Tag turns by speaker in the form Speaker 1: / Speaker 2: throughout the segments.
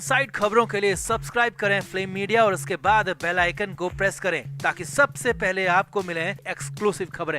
Speaker 1: Side खबरों के लिए सब्सक्राइब करें फ्लेम मीडिया और उसके बाद बेल आइकन को प्रेस करें ताकि सबसे पहले आपको मिले एक्सक्लूसिव खबरें।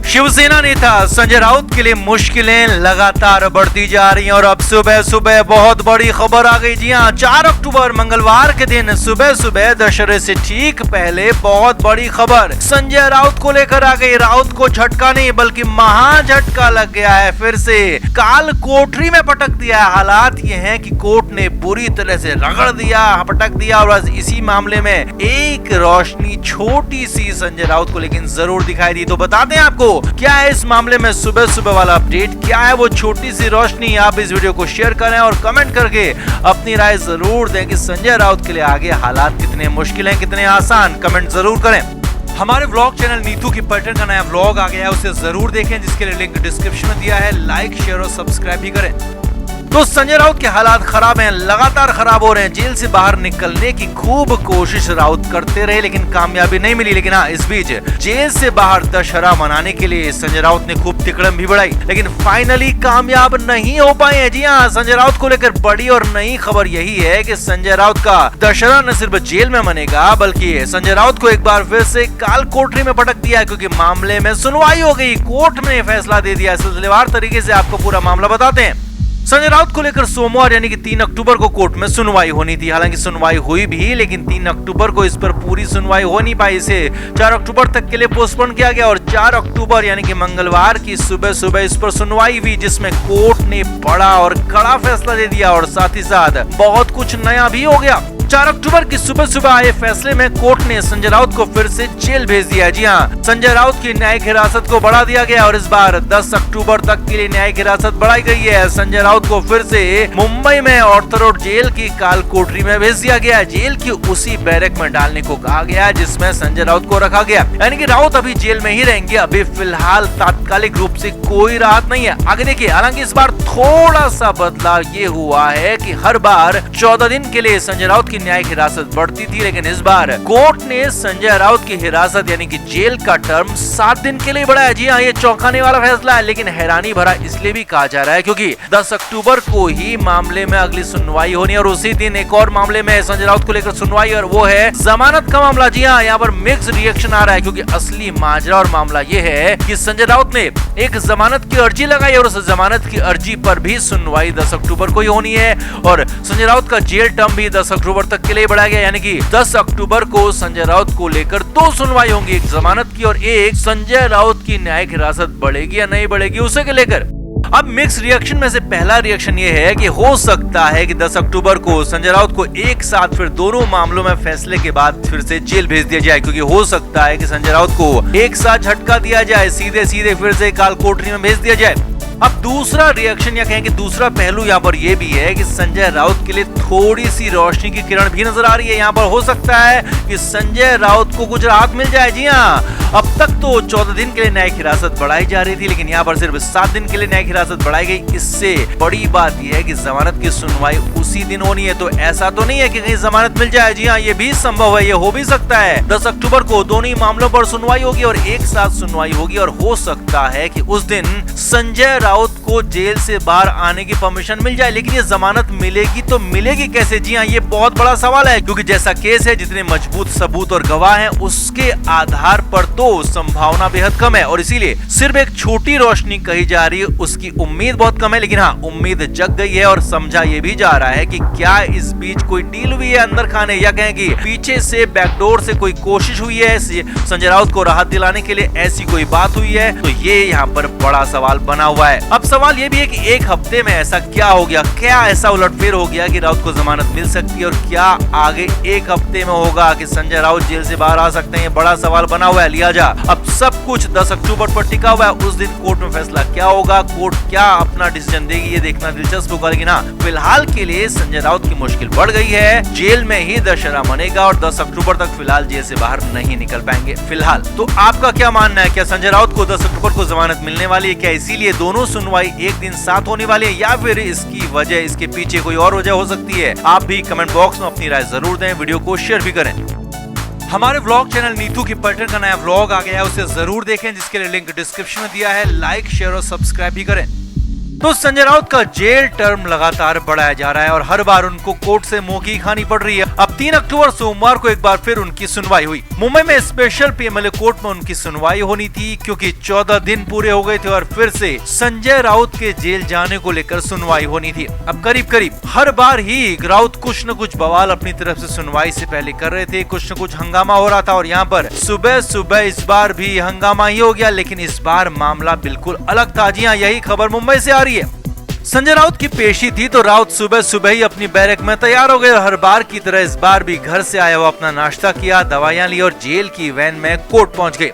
Speaker 1: शिवसेना नेता संजय राउत के लिए मुश्किलें लगातार बढ़ती जा रही हैं और अब सुबह सुबह बहुत बड़ी खबर आ गई। जी हां, 4 अक्टूबर मंगलवार के दिन सुबह सुबह दशहरे से ठीक पहले बहुत बड़ी खबर संजय राउत को लेकर आ गई। राउत को झटका नहीं बल्कि महा झटका लग गया है। फिर से काल कोठरी में पटक दिया है। हालात ये हैं कि कोर्ट ने बुरी तरह से रगड़ दिया, पटक दिया और इसी मामले में एक रोशनी छोटी सी संजय राउत को लेकिन जरूर दिखाई दी। तो बताते हैं आपको क्या है इस मामले में सुबह सुबह वाला अपडेट, क्या है वो छोटी सी रोशनी। आप इस वीडियो को शेयर करें और कमेंट करके अपनी राय जरूर दें कि संजय राउत के लिए आगे हालात कितने मुश्किल हैं, कितने आसान। कमेंट जरूर करें। हमारे व्लॉग चैनल नीतू की पर्यटन का नया व्लॉग आ गया है, उसे जरूर देखें जिसके लिए लिंक डिस्क्रिप्शन में दिया है। लाइक शेयर और सब्सक्राइब भी करें। तो संजय राउत के हालात खराब हैं, लगातार खराब हो रहे हैं। जेल से बाहर निकलने की खूब कोशिश राउत करते रहे लेकिन कामयाबी नहीं मिली। लेकिन हाँ, इस बीच जेल से बाहर दशहरा मनाने के लिए संजय राउत ने खूब तिकड़म भी बढ़ाई लेकिन फाइनली कामयाब नहीं हो पाए हैं। जी हाँ, संजय राउत को लेकर बड़ी और नई खबर यही है कि संजय राउत का दशहरा न सिर्फ जेल में मनेगा बल्कि संजय राउत को एक बार फिर से काल कोठरी में पटक दिया है क्योंकि मामले में सुनवाई हो गई। कोर्ट ने फैसला दे दिया। सिलसिलेवार तरीके से आपको पूरा मामला बताते हैं। संजय राउत को लेकर सोमवार यानी कि 3 अक्टूबर को कोर्ट में सुनवाई होनी थी। हालांकि सुनवाई हुई भी लेकिन 3 अक्टूबर को इस पर पूरी सुनवाई हो नहीं पाई। इसे 4 अक्टूबर तक के लिए पोस्टपोन किया गया और 4 अक्टूबर यानी कि मंगलवार की सुबह सुबह इस पर सुनवाई हुई जिसमें कोर्ट ने बड़ा और कड़ा फैसला दे दिया और साथ ही साथ बहुत कुछ नया भी हो गया। 4 अक्टूबर की सुबह सुबह आए फैसले में कोर्ट ने संजय राउत को फिर से जेल भेज दिया। जी हां, संजय राउत की न्यायिक हिरासत को बढ़ा दिया गया और इस बार 10 अक्टूबर तक के लिए न्यायिक हिरासत बढ़ाई गई है। संजय राउत को फिर से मुंबई में ऑर्थर रोड जेल की काल कोठरी में भेज दिया गया। जेल की उसी बैरक में डालने को कहा गया जिसमें संजय राउत को रखा गया। यानी कि राउत अभी जेल में ही रहेंगे। अभी फिलहाल तात्कालिक रूप से कोई राहत नहीं है। आगे देखिए, हालांकि इस बार थोड़ा सा बदलाव ये हुआ है कि हर बार 14 दिन के लिए संजय राउत की न्यायिक हिरासत बढ़ती थी लेकिन इस बार कोर्ट ने संजय राउत की हिरासत यानी कि जेल का टर्म 7 दिन के लिए बढ़ाया। जी हाँ, ये चौंकाने वाला फैसला है लेकिन हैरानी भरा इसलिए भी कहा जा रहा है क्योंकि 10 अक्टूबर को ही मामले में अगली सुनवाई होनी और उसी दिन एक और मामले में संजय राउत को लेकर सुनवाई और वो है जमानत का मामला। जी हाँ, यहाँ पर मिक्स रिएक्शन आ रहा है क्योंकि असली माजरा और मामला ये है कि संजय राउत ने एक जमानत की अर्जी लगाई और उस जमानत की अर्जी पर भी सुनवाई 10 अक्टूबर को ही होनी है और संजय राउत का जेल टर्म भी 10 अक्टूबर तक के लिए बढ़ाया गया। यानी कि 10 अक्टूबर को संजय राउत को लेकर 2 सुनवाई होंगी, एक जमानत की और एक संजय राउत की न्यायिक हिरासत बढ़ेगी या नहीं बढ़ेगी उसे लेकर। अब मिक्स रिएक्शन में से पहला रिएक्शन ये है कि हो सकता है कि 10 अक्टूबर को संजय राउत को एक साथ फिर दोनों मामलों में फैसले के बाद फिर से जेल भेज दिया जाए क्योंकि हो सकता है कि संजय राउत को एक साथ झटका दिया जाए, सीधे सीधे फिर से काल कोठरी में भेज दिया जाए। अब दूसरा रिएक्शन या कहें कि दूसरा पहलू यहाँ पर यह भी है कि संजय राउत के लिए थोड़ी सी रोशनी की किरण भी नजर आ रही है। यहाँ पर हो सकता है कि संजय राउत को कुछ राहत मिल जाए। जी हाँ, अब तक तो 14 दिन के लिए न्यायिक हिरासत बढ़ाई जा रही थी लेकिन यहाँ पर सिर्फ 7 दिन के लिए न्यायिक हिरासत बढ़ाई गई। इससे बड़ी बात यह है कि जमानत की सुनवाई उसी दिन होनी है। तो ऐसा तो नहीं है कि कहीं जमानत मिल जाए। जी हाँ, ये भी संभव है, ये हो भी सकता है। 10 अक्टूबर को दोनों ही मामलों पर सुनवाई होगी और एक साथ सुनवाई होगी और हो सकता है कि उस दिन संजय राउत को जेल से बाहर आने की परमिशन मिल जाए। लेकिन ये जमानत मिलेगी तो मिलेगी कैसे? जी हाँ, ये बहुत बड़ा सवाल है क्योंकि जैसा केस है, जितने मजबूत सबूत और गवाह हैं उसके आधार पर तो संभावना बेहद कम है और इसीलिए सिर्फ एक छोटी रोशनी कही जा रही है, उसकी उम्मीद बहुत कम है। लेकिन हाँ, उम्मीद जग गई है और समझा ये भी जा रहा है कि क्या इस बीच कोई डील हुई है अंदर खाने या कहें कि पीछे से बैकडोर से कोई कोशिश हुई है संजय राउत को राहत दिलाने के लिए, ऐसी कोई बात हुई है? तो ये यहाँ पर बड़ा सवाल बना हुआ है। अब सवाल ये भी है कि एक हफ्ते में ऐसा क्या हो गया, क्या ऐसा उलटफेर हो गया कि राउत को जमानत मिल सकती है और क्या आगे एक हफ्ते में होगा कि संजय राउत जेल से बाहर आ सकते हैं? ये बड़ा सवाल बना हुआ है। लिहाजा अब सब कुछ 10 अक्टूबर पर टिका हुआ है। उस दिन कोर्ट में फैसला क्या होगा, कोर्ट क्या अपना डिसीजन देगी, ये देखना दिलचस्प होगा। लेकिन हाँ, फिलहाल के लिए संजय राउत की मुश्किल बढ़ गई है। जेल में ही दशहरा मनेगा और 10 अक्टूबर तक फिलहाल जेल से बाहर नहीं निकल पाएंगे फिलहाल। तो आपका क्या मानना है? क्या संजय राउत को 10 अक्टूबर को जमानत मिलने वाली है? क्या इसीलिए दोनों सुनवाई एक दिन साथ होने वाली है या फिर इसकी वजह, इसके पीछे कोई और वजह हो सकती है? आप भी कमेंट बॉक्स में अपनी राय जरूर दें, वीडियो को शेयर भी करें। हमारे व्लॉग चैनल नीतू की पलटन का नया व्लॉग आ गया है, उसे जरूर देखें, जिसके लिए लिंक डिस्क्रिप्शन में दिया है। लाइक, शेयर और सब्सक्राइब भी करें। तो संजय राउत का जेल टर्म लगातार बढ़ाया जा रहा है और हर बार उनको कोर्ट से मुंह की खानी पड़ रही है। अब 3 अक्टूबर सोमवार को एक बार फिर उनकी सुनवाई हुई। मुंबई में स्पेशल पीएमएलए कोर्ट में उनकी सुनवाई होनी थी, क्योंकि 14 दिन पूरे हो गए थे और फिर से संजय राउत के जेल जाने को लेकर सुनवाई होनी थी। अब करीब करीब हर बार ही राउत कुछ न कुछ बवाल अपनी तरफ से सुनवाई से पहले कर रहे थे, कुछ न कुछ हंगामा हो रहा था। और यहाँ पर सुबह सुबह इस बार भी हंगामा ही हो गया, लेकिन इस बार मामला बिल्कुल अलग था। जी हाँ, यही खबर मुंबई से आ रही है। संजय राउत की पेशी थी तो राउत सुबह सुबह ही अपनी बैरक में तैयार हो गए। हर बार की तरह इस बार भी घर से आया हुआ अपना नाश्ता किया, दवाइयां ली और जेल की वैन में कोर्ट पहुंच गए।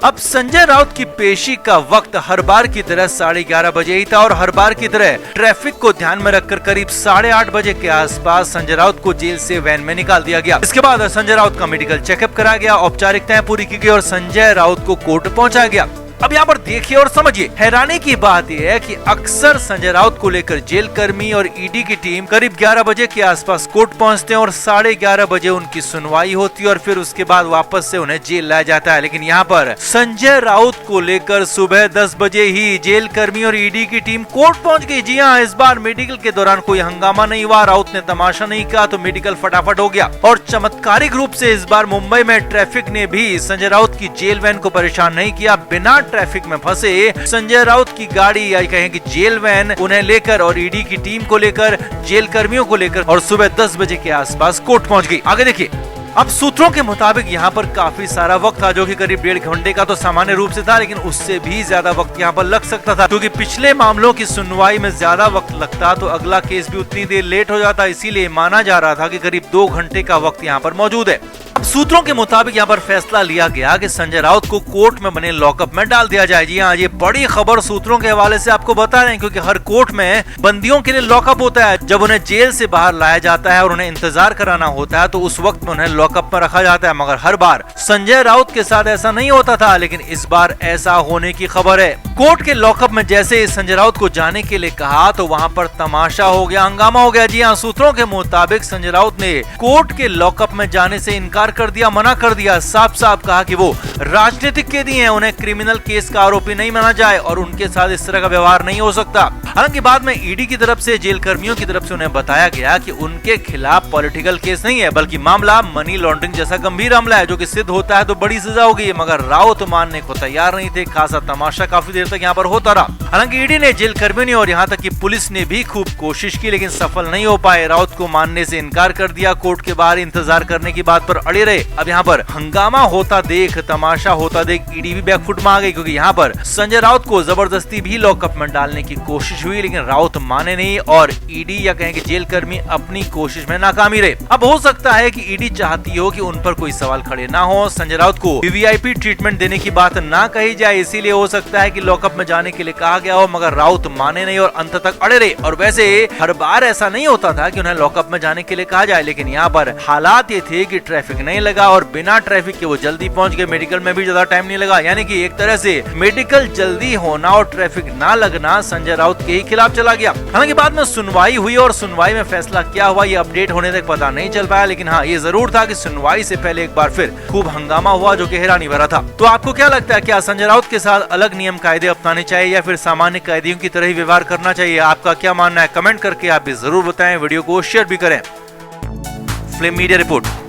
Speaker 1: अब संजय राउत की पेशी का वक्त हर बार की तरह 11:30 बजे ही था और हर बार की तरह ट्रैफिक को ध्यान में रखकर करीब 8:30 बजे के आसपास संजय राउत को जेल से वैन में निकाल दिया गया। इसके बाद संजय राउत का मेडिकल चेकअप कराया गया, औपचारिकताएं पूरी की गई और संजय राउत को कोर्ट पहुंचाया गया। अब यहाँ पर देखिए और समझिए, हैरानी की बात यह है कि अक्सर संजय राउत को लेकर जेल कर्मी और ईडी की टीम करीब 11 बजे के आसपास कोर्ट पहुंचते हैं और 11:30 बजे उनकी सुनवाई होती है और फिर उसके बाद वापस से उन्हें जेल लाया जाता है। लेकिन यहाँ पर संजय राउत को लेकर सुबह 10 बजे ही जेल कर्मी और ईडी की टीम कोर्ट पहुंच गई। जी हाँ, इस बार मेडिकल के दौरान कोई हंगामा नहीं हुआ, राउत ने तमाशा नहीं किया तो मेडिकल फटाफट हो गया। और चमत्कारिक रूप से इस बार मुंबई में ट्रैफिक ने भी संजय राउत की जेल वैन को परेशान नहीं किया। बिना ट्रैफिक में फंसे संजय राउत की गाड़ी या कहें कि जेल वैन उन्हें लेकर और ईडी की टीम को लेकर, जेल कर्मियों को लेकर और सुबह 10 बजे के आसपास कोर्ट पहुंच गई। आगे देखिए, अब सूत्रों के मुताबिक यहाँ पर काफी सारा वक्त था, जो कि करीब 1.5 घंटे का तो सामान्य रूप से था, लेकिन उससे भी ज्यादा वक्त यहाँ पर लग सकता था, क्योंकि पिछले मामलों की सुनवाई में ज्यादा वक्त लगता तो अगला केस भी उतनी देर लेट हो जाता। इसीलिए माना जा रहा था कि करीब 2 घंटे का वक्त यहाँ पर मौजूद है। सूत्रों के मुताबिक यहाँ पर फैसला लिया गया कि संजय राउत को कोर्ट में बने लॉकअप में डाल दिया जाए। जी हाँ, ये बड़ी खबर सूत्रों के हवाले से आपको बता रहे हैं, क्योंकि हर कोर्ट में बंदियों के लिए लॉकअप होता है। जब उन्हें जेल से बाहर लाया जाता है और उन्हें इंतजार कराना होता है तो उस वक्त में उन्हें लॉकअप में रखा जाता है। मगर हर बार संजय राउत के साथ ऐसा नहीं होता था, लेकिन इस बार ऐसा होने की खबर है। कोर्ट के लॉकअप में जैसे संजय राउत को जाने के लिए कहा तो वहाँ पर तमाशा हो गया, हंगामा हो गया। जी हाँ, सूत्रों के मुताबिक संजय राउत ने कोर्ट के लॉकअप में जाने से इनकार कर दिया, मना कर दिया। साफ साफ कहा कि वो राजनीतिक कैदी हैं, उन्हें क्रिमिनल केस का आरोपी नहीं माना जाए और उनके साथ इस तरह का व्यवहार नहीं हो सकता। हालांकि बाद में ईडी की तरफ से, जेल कर्मियों की तरफ से उन्हें बताया गया कि उनके खिलाफ पॉलिटिकल केस नहीं है, बल्कि मामला मनी लॉन्ड्रिंग जैसा गंभीर मामला है, जो कि सिद्ध होता है तो बड़ी सजा होगी। मगर राउत मानने को तैयार नहीं थे। खासा तमाशा काफी देर तक यहाँ पर होता रहा। हालांकि ईडी ने, जेल कर्मियों ने और यहाँ तक कि पुलिस ने भी खूब कोशिश की, लेकिन सफल नहीं हो पाए। राउत को मानने से इनकार कर दिया, कोर्ट के बाहर इंतजार करने की बात पर अड़े रहे। अब यहाँ पर हंगामा होता देख, तमाशा होता देख ईडी भी बैकफुट में आ गई, क्योंकि यहाँ पर संजय राउत को जबरदस्ती भी लॉकअप में डालने की कोशिश हुई, लेकिन राउत माने नहीं और ईडी या कहें कि जेल कर्मी अपनी कोशिश में नाकामी रहे। अब हो सकता है कि ईडी चाहती हो कि उन पर कोई सवाल खड़े ना हो, संजय राउत को वीवीआईपी ट्रीटमेंट देने की बात ना कही जाए, इसीलिए हो सकता है कि लॉकअप में जाने के लिए कहा गया हो। मगर राउत माने नहीं और अंत तक अड़े रहे। और वैसे हर बार ऐसा नहीं होता था कि उन्हें लॉकअप में जाने के लिए कहा जाए, लेकिन यहाँ पर हालात ये थे कि ट्रैफिक नहीं लगा और बिना ट्रैफिक के वो जल्दी पहुंच गए। मेडिकल में भी ज्यादा टाइम नहीं लगा, यानी कि एक तरह से मेडिकल जल्दी होना और ट्रैफिक ना लगना संजय राउत के ही खिलाफ चला गया। हालांकि बाद में सुनवाई हुई और सुनवाई में फैसला क्या हुआ ये अपडेट होने तक पता नहीं चल पाया, लेकिन हाँ, ये जरूर था कि सुनवाई से पहले एक बार फिर खूब हंगामा हुआ, जो कि हैरानी भरा था। तो आपको क्या लगता है, क्या संजय राउत के साथ अलग नियम कायदे अपनाने चाहिए या फिर सामान्य कैदियों की तरह ही व्यवहार करना चाहिए? आपका क्या मानना है? कमेंट करके आप भी जरूर बताएं। वीडियो को शेयर भी करें। Flame media report.